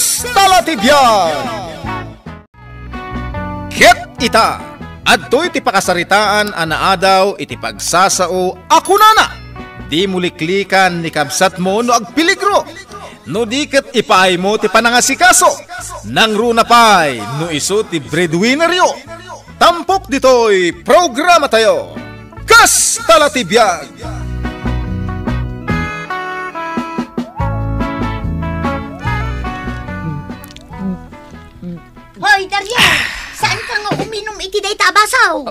Kastalatibyan! Ket ita, adto'y ti pakasaritaan anaadaw iti pagsasao ako nana. Di muliklikan ni kabsat mo no agpiligro. No diket ipaay mo ti panangasikaso. Nang runapay no iso ti breadwinner yo. Tampok dito'y programa tayo. Kastalatibyan! Hoy, Dario! Saan ka nga uminom iti day tabasaw?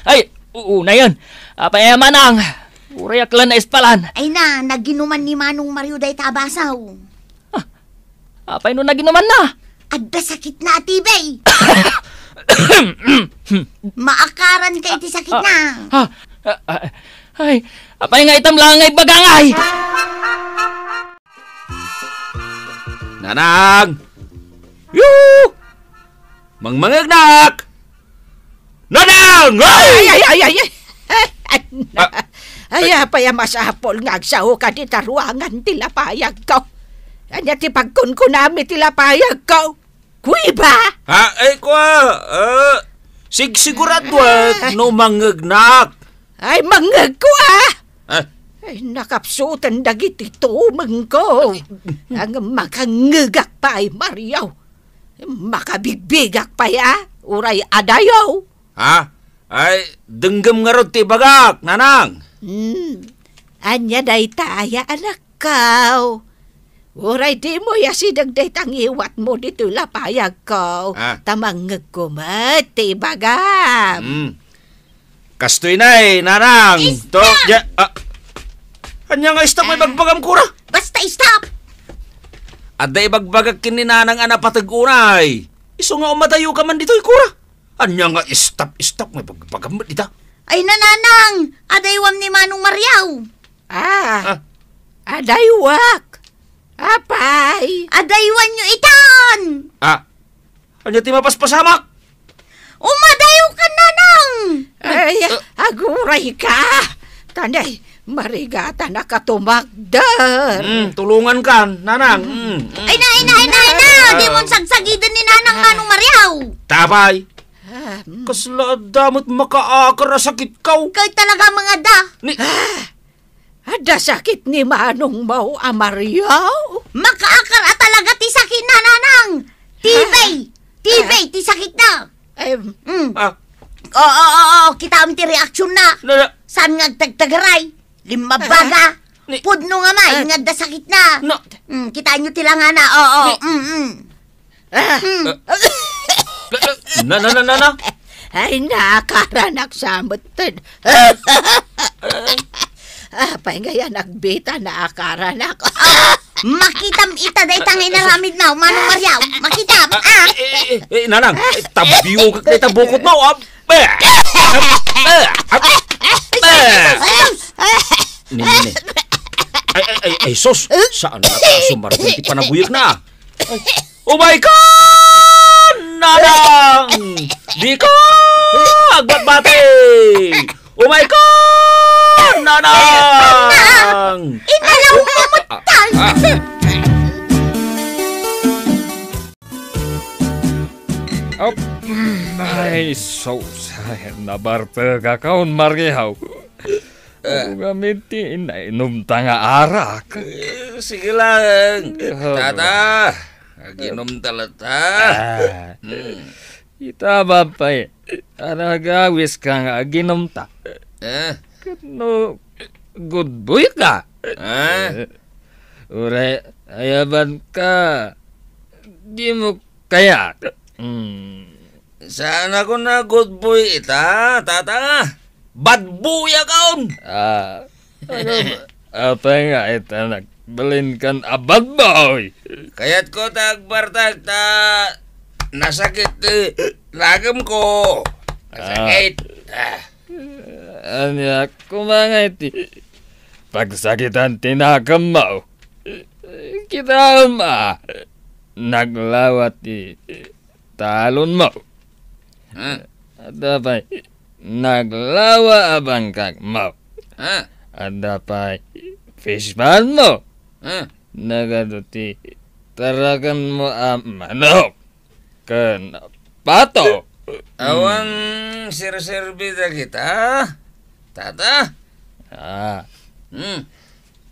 ay, una yan. Payaman ang. Urayak lang na ispalan. Ay na, naginuman ni Manong Mario day tabasaw. Apay no naginuman na. Adda sakit na, atibay. Maakaran ka iti sakit na. Ay, apay nga itam lang ay bagangay. Nanang! Yoo! Mangmangagnak! Nanang! Ay, paya masapol nga agsaho ka di taruangan tilapayag ko. Anya ti pagkunkunami tilapayag ko. Kuy ba? Ay, sigurado no mangagnak. Ay, mangag ko Ay, nakapsutan dagiti tumeng ko. Ang makangagak pa ay Mario. Makabigbigak pa uray adayaw. Ay, denggem nga rod ti bagak, nanang. Anya day taya anak ko. Uray di mo yasidag day tangiwat mo dito lapayag ko. Tamangag ko ti bagam. Kastoy na nanang. Stop! Anya nga stop may bagbagam kura. Basta stop! Adda ibagbagak kininanang anapatag-unay. Iso nga umatayo ka man dito'y kura. Anya nga stop may bagbagam dita. Ay nananang, adaywam ni Manong Mariaw. Adaywak. Apay. Adaywan nyo itan. Anya ti mapaspasamak. Umadayo ka, nanang. Ay, aguray ka. Tanay, marigata na katumagdar. Tulungan ka, nanang. Ay na. Di mo sagsagidan ni nanang Manong Mariaw. Tabay. Kasla damot makaakar na sakit kaw. Kay talaga mga da. Ada sakit ni Manong mau Mario. Makaakar at talaga ti sakit na, nanang. Tibay, ti sakit na. Oo, kita am ti reaksyon na. Saan nga tagtagaray? Limabaga. Pudno nga may, nga da sakit na. Kita nyo tilanga na, oo. Na. Ay, nakaranak sa mutin. Apay nga nagbita na akaranak. Makitam ita day tangay na lamid na, Manong Mariaw. Makitam, Nanang, tabiyo ka kita bukot mo. Nini. Ay, sos. Saan na nakasumarap yung panabuyag na? Oh my God! Nanang! Di ka! Agbat-bate! Oh my God! Nanang! Inalaw mo mutang! Ay, sos. Nabarpe ka kaon Mariaw. Gamitin ay numta nga arak. Sige lang. Tata, aginom talata. Ita ba pa aragawis ka nga aginom ta. No, good boy ka. Ure, ayaban ka. Di mo kaya. Saan ako na good boy ita, tata? Bad boy akaon! Apa nga ita nagbalin kan a bad boy? Kaya't ko tagbartag ta nasakit lagam ko. Nasakit. Anya kumangay ti pagsakitan tinagam mo. Kita naglawat ti talon mo. Ada pa naglawa abang kag mo. Ada pa fish pan mo. Nagaduti tarakan mo manok. Kan pato. Awan sir-servida kita, tata.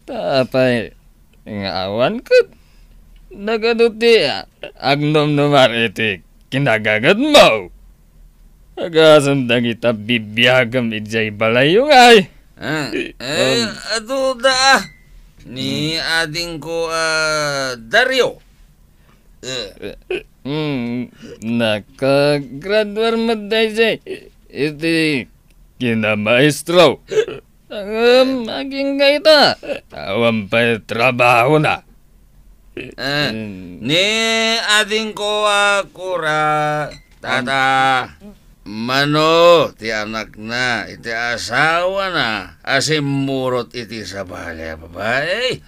Tapay nga awan ko. Nagaduti agnom numar iti kinagagad mo. Agasandang kita bibiyagam ijay balayong ay. Aduda ni ading ko Dario. Nakagraduar maday jay. Iti kinamaestro. Maging gaita. Awan pa'y trabaho na. Ni ading ko kura, tata. Mano, ti anak na, iti asawa na, asimurot iti sa balay, babae.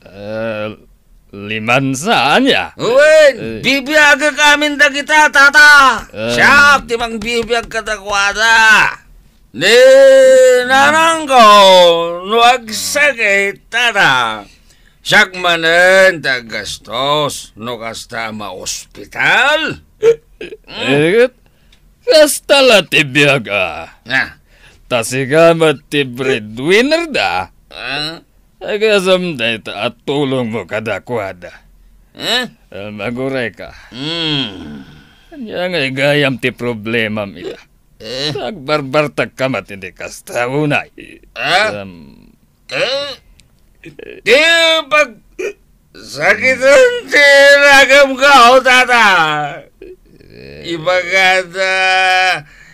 5 saan ya? Uwen, bibiyag kamin da kita, tata. Siyak, ti mang bibiyag katakwada. Ni nanang ko, nuwag sakit, tata. Siyak manen, tagastos, no kasta ma-hospital. Kasta la tibiyag Tasiga ti breadwinner da. Agasam da ito at tulong mo kadakwada. Maguray ka. Kanya nga igayam ti problema mila. Nagbarbartag ka matindi kasta unay. Di pag sakitan ti ragam ka, tata.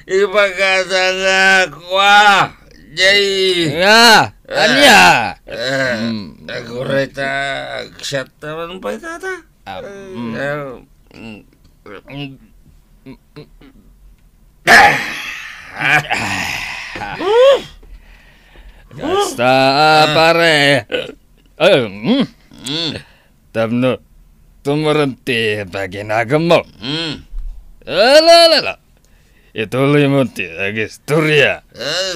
Ibagada nga kwa, jay. Nga, anya? Agurita, agsyat naman pa, tata. Basta, pare. Tapno, tumuranti pa ginagam mo. Alala. Ituloy mo ti agistorya.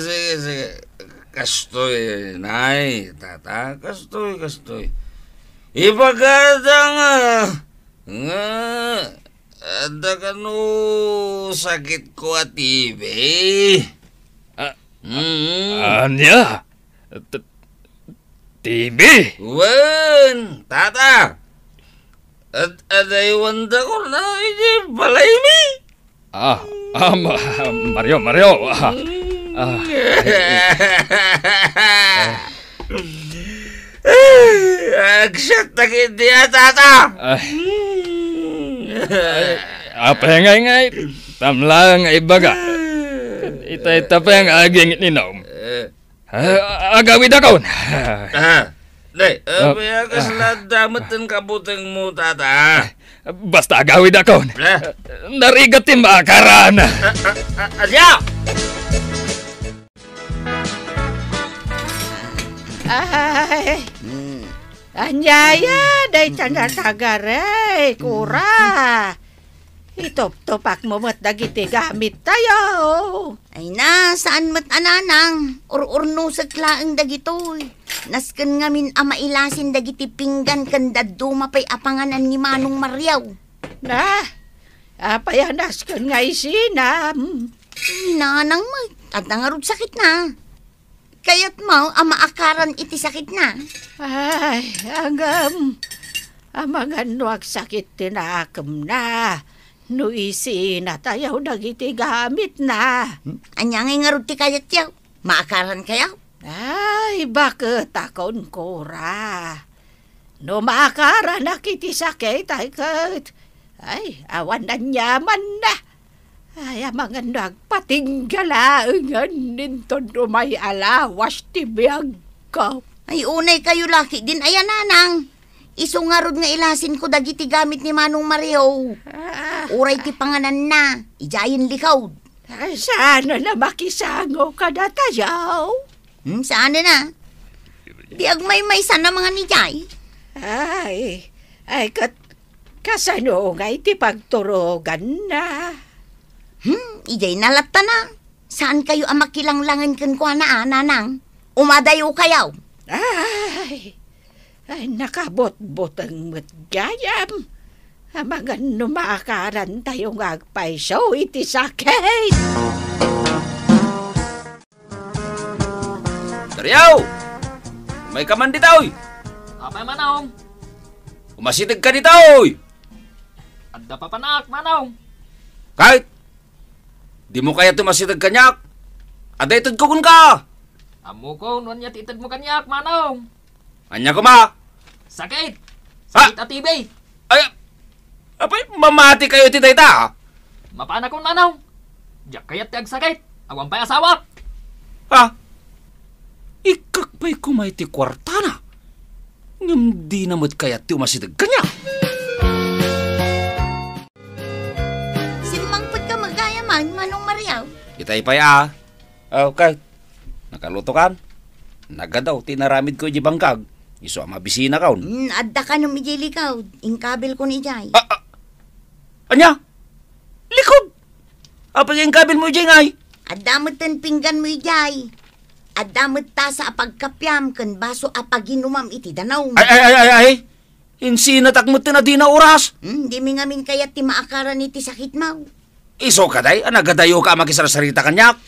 Sige. Kastoy, nay, tata. Kastoy. Ibagada nga, ada ka no sakit ko at ibe. Anya? TB? Wen, tata. At adaywan da ko na hindi balay mi. Mario. Agsat na hindi tata. Apa ngay, tamlang ay baga. Ita pa yung aging ninom. Agawid ako. Nay, kaya kasaladamatan kabutang mo, tata. Basta agawid ako. Narigatin maakaran. Asya! Ay, anyaya, day tanatagaray, kura. Itop-topak mo mat dagiti gamit tayo. Ay na, saan mat ananang? Or-urno sa klaang dagitoy. Nasken ngamin amailasin dagiti pinggan kan daduma pay apanganan ni Manong Mariaw. Na, apayanas kan nga isinam. Nanang mo, at nangarod sakit na. Kaya't mo, amaakaran iti sakit na. Ay, amangan nuag sakit tinakam na. No isi na tayo dagiti gamit na. Anyang ingarod ti kayat yaw. Maakaran kayaw. Ay, bakit akon kura? No maakaran na kiti sakit ay kat. Ay, awan na nyaman na. Ay, amangan nagpatinggalaangan ninton umay alawas ti biyag ko. Ay, unay kayo laki din. Ayan nanang. Isungarod nga ilasin ko dagiti gamit ni Manong Mario. Uray ti panganan na. Ijayin likaw. Ay, sana na makisango ka na tayo. Sana na. Di agmay-may sana mga nijay. Ay, kasano nga iti pagturugan na. Ijay nalata na. Saan kayo ang makilanglangan kan ko na nanang? Umadayo kayaw. Ay, nakabot-bot ang matgayam. Mga numakaran tayong agpaiso iti sakit. Daryaw! May kaman dito, oy! Apay manong. Umasitig ka dito, oy! Adda pa panak, manong. Kahit, di mo kaya tumasitig kanyak. Ada itod ko kun ka. Amo ko, nun niya titid mo kanyak, manong. Anya ko ma. Sakit! Sakit at tibay! Ay, apay, mamati kayo titay ta. Mapana kong manong. Diyak kayat tiyag sakit. Awang pa'y asawa. Ha? Ikakpay kumay ti kwarta na. Ngam di namot kaya ti umasitig kanya. Simangpot ka magayaman, Manong Mariaw. Itay pay ah. Okay. Nakaluto kan? Nagadaw, tinaramid ko di bangkag. Iso ang mabisina kaon. Adda ka nung ijilikaw. Ingkabil ko ni Jay. Anya? Likod! Apa yung kabil mo dyan ay? Adamot ten pinggan mo Jay. Adamot ta sa apagkapyam kan baso apaginumam iti danaw. Ay! Insinatak mo tinadi na oras. Di mi ngamin kaya ti maakaran iti sakit mo. Iso ka day? Anagadayo ka makisarasarita kanyak?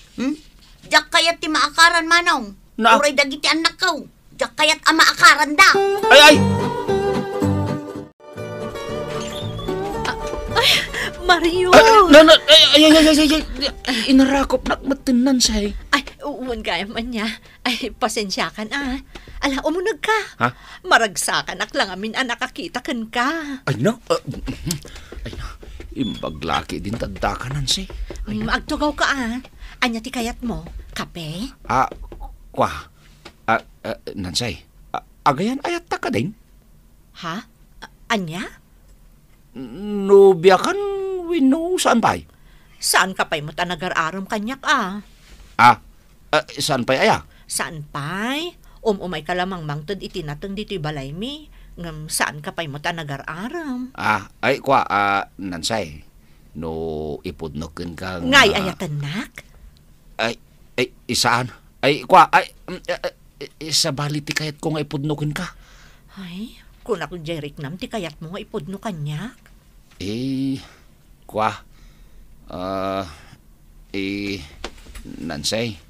Diyak kaya ti maakaran manong. Na? Uray dagiti anak kaw. Diyak kaya't ama akaran da. Ay! Mario! Ay! Inarakop nakmatinan siya. Ay, uwan kaya man niya. Ay, pasensya kan Ala, umunag ka. Ha? Maragsakan lang amin nakakita kan ka. Ay na. Ay na. Imbaglaki din tadakanan siya. Agtugaw ka Anya ti kayat mo? Kape? Nansay. Agayan ayat ta ka din? Ha? Anya? Nubya kan wino saan pa'y? Saan ka pa'y mo tanagar-aram kanyak Saan pa'y aya? Saan pa'y? Umay ka lamang mangtod itinatang dito'y balay mi. Ngam saan ka pa'y mo tanagar-aram? Nansay. No ipudnokin ka Ngay ayatan nak? Isaan? Sa bali ti kayat ko nga ipudnokin ka. Ay, kung ako Jeric nam, ti kayat mo nga ipudno kanyak. Nansay,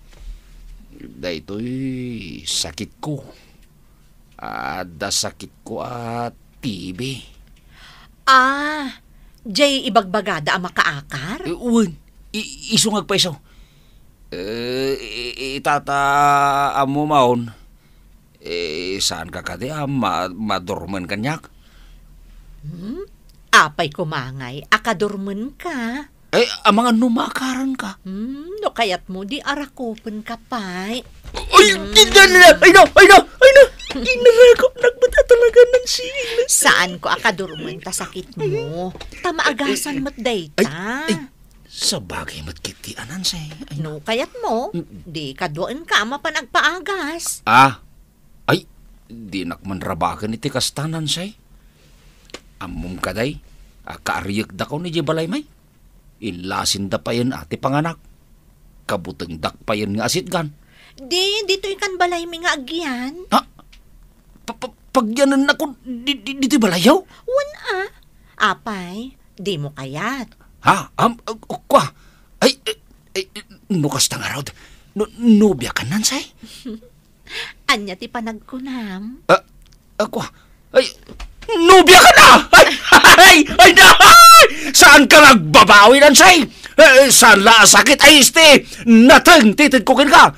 daytoy sakit ko. Da sakit ko at TB. Jay ibagbagada ang makaakar? Uwan, isungag pa isaw. Itata mo maon. Saan ka kadi madorman kanyak? Apay kumangay, akadorman ka. Ang mga numakaran ka. No kayat mo di arakupan ka pa'y. Ay no! Inarakop nagbata talaga ng sila. Saan ko akadorman ta sakit mo? Tamaagasan mo't dayta. Sa bagay matkiti anan say. No kayat mo, di kaduan ka mapanagpaagas. Di nakmanrabakan iti kastanan say. Amom kaday, kaariyak da ko ni Jibalay may. Inlasin da pa yan ati panganak. Kabuteng dak pa yan nga asitgan. Dito ikan balay mi nga agyan. Pagyanan ako, dito balayaw? Wan Apay, di mo kayat. Nukas tang araw. Nubya ka nan say? Anya ti panagkunam? Nubya ka na! Saan ka nagbabawi nan say? Saan la sakit ay este? Nateng titid ko kin ka.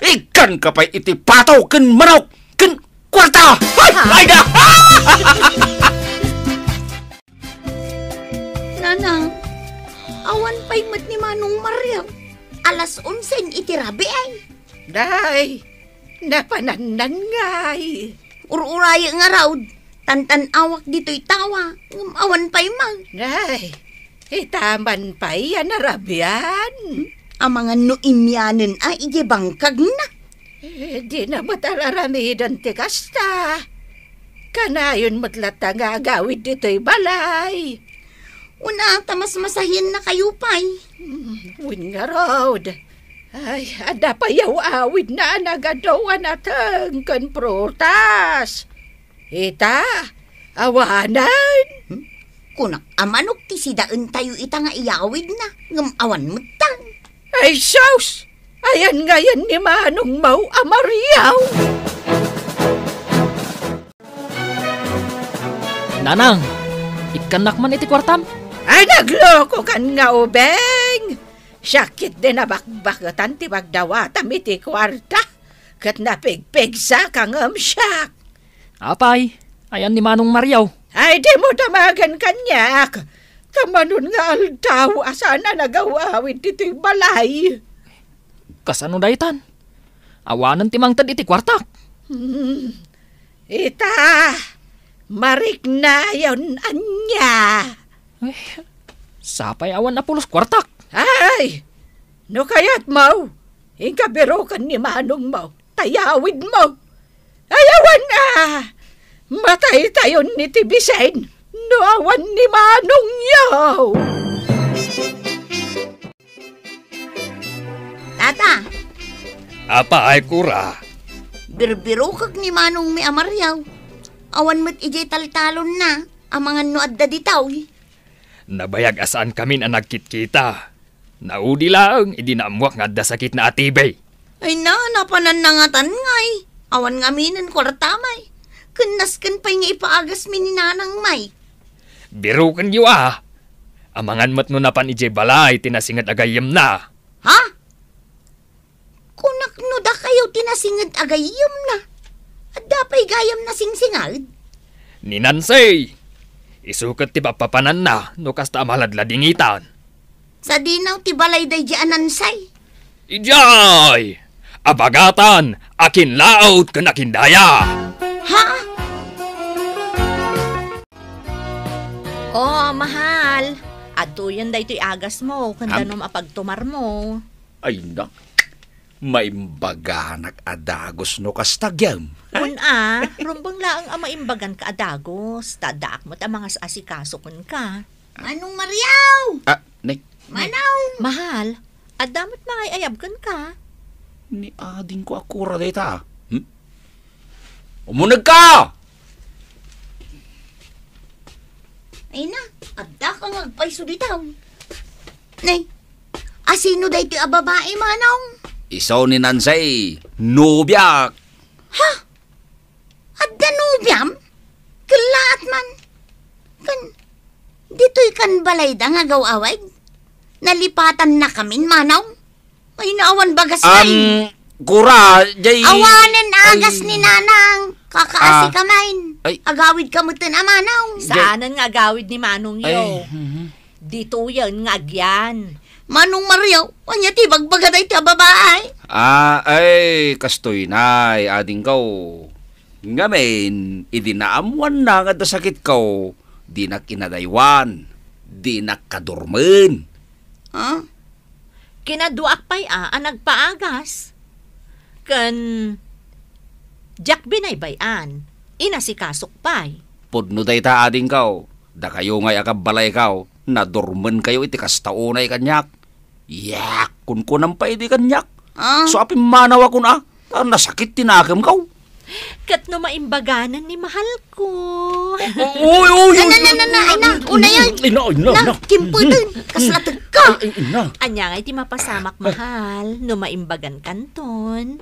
Ikan ka pa'y iti pataw kin manok kin kwarta. Nana, awan pa'y mat ni Manong Mariaw. Alas 11 iti rabi ay. Day, napananangay. Ururay nga raw. Tantan awak dito'y tawa. Awan pa'y mag. Day, itaman pa'y yan arabian. Ang mga nuimyanin ay ijibangkag na. Di na matararamidan ti kasta. Kanayon matlat nga agawid dito'y balay. Una, tamas masahin na kayo pa'y. Win nga road. Ay, ada pa yaw awid na nagadawa natin kan prutas. Ita, awanan. Kunak amanok ti sidaan tayo ita nga iyawid na. Ngamawan mo tan. Ay, sus! Ayan ngayon ni Manong Mau Amariaw. Nanang, ikanak man iti kwartam. Ay, nagloko kan nga ubeng. Sakit din na bakbakatan ti bagdawatam iti kwarta. Kat napigpig sa kang siyak. Apay, ayan ni Manong Mariaw. Ay, di mo damagan kanyak. Kamanon nga aldaw, asana nagawawid dito'y balay. Kasano daytan? Awanan ti mangtad iti kwartak. Ita, marik na yon anya. Ay, sapay awan na pulos kwartak. Ay, no kaya't mau, ingkabiro kan ni Manong Mau, tayawid mo. Ayawan na, matay tayo ni Tibisen, no awan ni Manong Yaw. Tata, Apa ay kura? birbiro kag ni Manong mi Amaryaw. Awan mo't ijay taltalon na, amangan no adda ditaw. Nabayag asaan kami na nagkitkita. Naudi lang, idi naamuak nga da sakit na atibay. Ay na, napananangatan ngay. Awan nga minin kwartamay. Kunaskan pa'y nga ipaagas mi ni Nanang May. Biro kan yu Amangan mat no napan ijay balay, tinasingat agayam na. Ha? Kunak no da kayo tinasingad agayom na. At dapay gayam na singsingad. Ni Nansay, isukat ti papapanan na, no kasta maladladingitan. Sa dinaw ti balay day di anansay. Ijay! Abagatan, akin laot kan akin daya. Ha? Oh, mahal. Atuyan da ito'y agas mo, kanda no mapagtumar mo. Ay na, maimbaga adagos no kastagyam. Rumbang laang maimbagan ka adagos. Tadak mo't ang mga asikaso kun ka. Manong Mariaw! Nay, Manaw! Mahal, adamot mga ayabgan ka. ni ading ko akura data. Umunag ka! Ay na, adda ka ngagpayso ditaw. Nay, asino day ti ababae, Manong? Isaw ni Nansay, nubyak. Ha? Adda nubyam? Kalaat man. Dito'y kan balay da nga gawawag. Nalipatan na kami, Manong. Ay naawan bagas na Kura, jay... Awanan agas ni Nanang. Kakaasi kamain. Ay. Agawid ka mo na, Manong. Saanan nga agawid ni Manong yo? Dito yan nga agyan. Manong Mariaw, kanya ti bagbaga day ti babae. Ay, kastoy nay, ading kaw. Ngamen, idinaamuan na nga da sakit kaw. Di na kinadaywan. Di na kadurmen. Ha? Kinaduak pa'y nagpaagas. Kan Jack binaybayan, inasikasok pa'y. Pudno day ta ading kaw. Da kayo ngay akabalay kaw. Nadurmen kayo iti kastaunay kanyak. Yak, kun pa iti kanyak. So apim manawa kun nasakit tinakam kaw. Kat no maimbaganan ni mahal ko. Uy! Na, una yan. Na, kimpo dun. Kaslatag ka. Anya nga iti mapasamak mahal, no maimbagan kanton.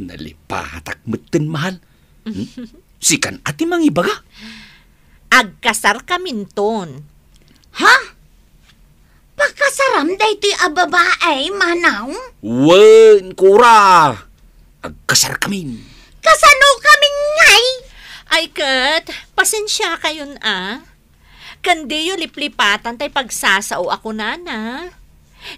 Nalipatak meten mahal. Sikan ati mangibaga. Agkasar kaminton. Ha? Pakasaram da ito'y ababae, Manaw? Wen, kura. Agkasar kamin. Kasano kami ngay? Ay, Kat, pasensya kayon Kandiyo liplipatan tay pagsasao ako nana.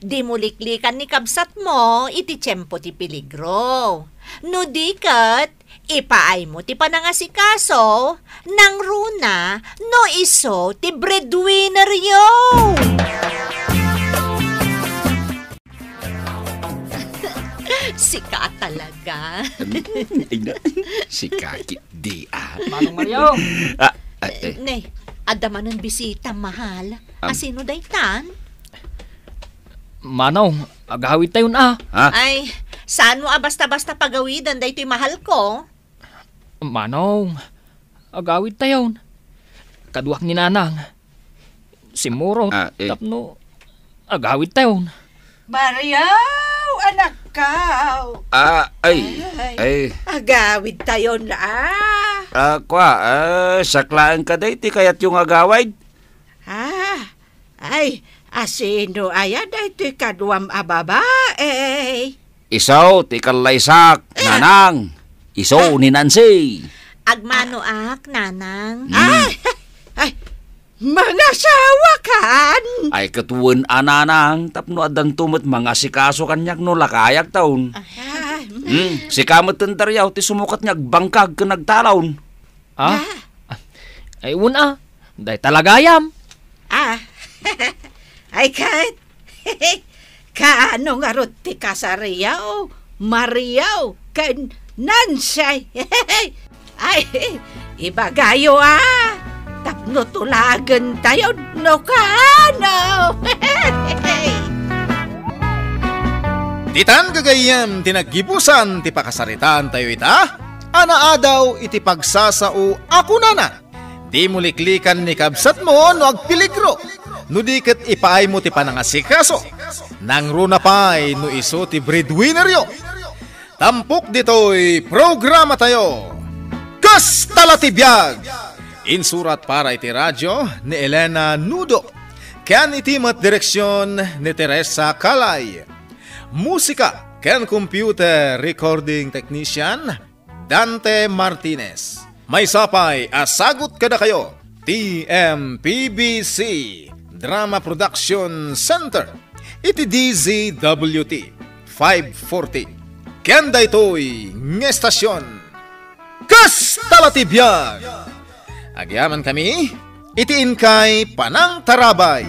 Di mo liklikan ni kabsat mo, iti tiyempo ti peligro. No di Kat, ipaay mo ti panangasikaso, nang runa, no iso ti breadwinner yo. Sika talaga. Sika di Manong Mariaw. Nay, adaman ng bisita, mahal. Asino daytan? Manong, agawid tayo Ay, saan mo basta-basta pagawidan dayto'y mahal ko? Manong, agawid tayon. Kaduak ni nanang. Si Muro, tapno, agawid tayon. Mariaw, anak kao. Ay. Agawid tayon na. Saklaan ka day, ti kayat yung agawid. Asino aya day ti kaduam ababae. Isaw, ti kalaysak, nanang. Isaw ni Nancy. Agmano nanang. Ay, mga sawa kan. Ay katuwan ananang, tapno adang tumot mga sikaso kanyak no lakayak taon. Si kamot tentaryaw, ti sumukat niyag bangkag ka nagtalaon. Ay una, day talagayam. Ay kahit, kaano nga ron ti kasariyaw, Mariaw, kan Nansay. Ay, ibagayo tapno tulagan tayo, no kano. Titan gagayam tinagibusan ti pakasaritaan tayo ita, anaadaw iti pagsasao ako nana. Di mo liklikan ni kabsat mo no agpiligro. No diket ipaay mo ti panangasikaso. Nang runa pa'y no iso ti breadwinner yo. Tampok dito'y programa tayo. Kastalatibiyag! Insurat para iti radyo ni Elena Nudo. Ken itimat direksyon ni Teresa Calay. Musika ken computer recording technician Dante Martinez. May sapay asagot kada kayo. TMPBC Drama Production Center. Iti DZWT 540. Kenda ito'y ngestasyon. Kastalatibiyag! Agyaman kami, itiin kay Panang Tarabay.